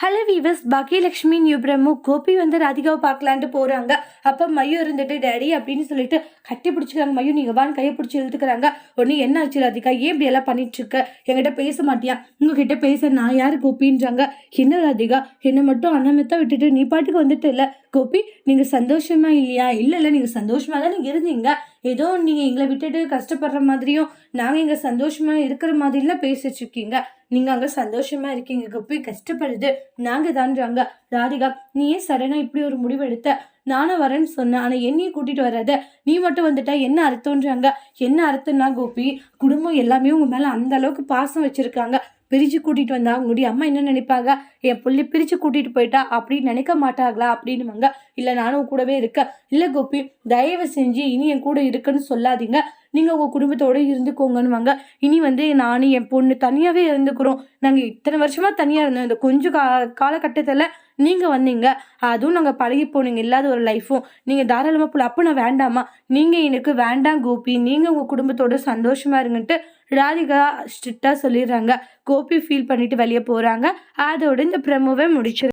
Hello viewers, Baakiyalakshmi new promo Gopi வந்து ராதிகாவை பார்க்கலான்ட்டு போறாங்க. அப்ப மையம் இருந்துட்டு டேடி அப்படின்னு சொல்லிட்டு கட்டி பிடிச்சிக்கிறாங்க. மையம் நீங்க வான்னு கையை பிடிச்சி இழுத்துக்கிறாங்க. உடனே என்ன ஆச்சு ராதிகா, ஏன் இப்படி எல்லாம் பண்ணிட்டு இருக்க, என்கிட்ட பேச மாட்டியா, உங்ககிட்ட பேச நான் யாரு கோபின்றாங்க. என்ன ராதிகா, என்னை மட்டும் அண்ணமெத்தா விட்டுட்டு நீ பாட்டுக்கு வந்துட்டு இல்ல கோபி, நீங்க சந்தோஷமா இல்லையா? இல்ல நீங்க சந்தோஷமா தானே இருந்தீங்க, ஏதோ நீங்க எங்களை விட்டுட்டு கஷ்டப்படுற மாதிரியும் நாங்க இங்க சந்தோஷமா இருக்கிற மாதிரிலாம் பேசிட்டு இருக்கீங்க. நீங்க அங்க சந்தோஷமா இருக்கீங்க கோபி, கஷ்டப்படுது நாங்க தான்றாங்க. ராதிகா, நீ ஏன் சடனா இப்படி ஒரு முடிவு எடுத்த? நானும் வரேன்னு சொன்னேன், ஆனா என்னையும் கூட்டிட்டு வராத, நீ மட்டும் வந்துட்டா என்ன அர்த்தம்ன்றாங்க. என்ன அர்த்தம்னா கோபி, குடும்பம் எல்லாமே உங்க மேல அந்த அளவுக்கு பாசம் வச்சிருக்காங்க. பிரிச்சு கூட்டிட்டு வந்தா உங்களுடைய அம்மா என்ன நினைப்பாங்க? என் புள்ளி பிரிச்சு கூட்டிட்டு போயிட்டா அப்படின்னு நினைக்க மாட்டாங்களா அப்படின்னுவாங்க. இல்ல நானும் கூடவே இருக்கேன். இல்ல கோபி, தயவு செஞ்சு இனி என் கூட இருக்குன்னு சொல்லாதீங்க, நீங்க உங்க குடும்பத்தோட இருந்துக்கோங்கன்னுவாங்க. இனி வந்து நானும் என் பொண்ணு தனியாவே இருந்துக்கிறோம், நாங்க இத்தனை வருஷமா தனியா இருந்தோம், இந்த கொஞ்சம் காலகட்டத்துல நீங்க வந்தீங்க, அதுவும் நாங்க பழகி போனீங்க இல்லாத ஒரு லைஃபும் நீங்க தாராளமா போல. அப்ப நான் வேண்டாமா? நீங்க எனக்கு வேண்டாம் கோபி, நீங்க உங்க குடும்பத்தோட சந்தோஷமா இருங்கன்ட்டு ராதிகா ஸ்ட்ரிக்டா சொல்லிடுறாங்க. கோபி ஃபீல் பண்ணிட்டு வெளியே போறாங்க. அதோட இந்த ப்ரமோவை முடிச்சு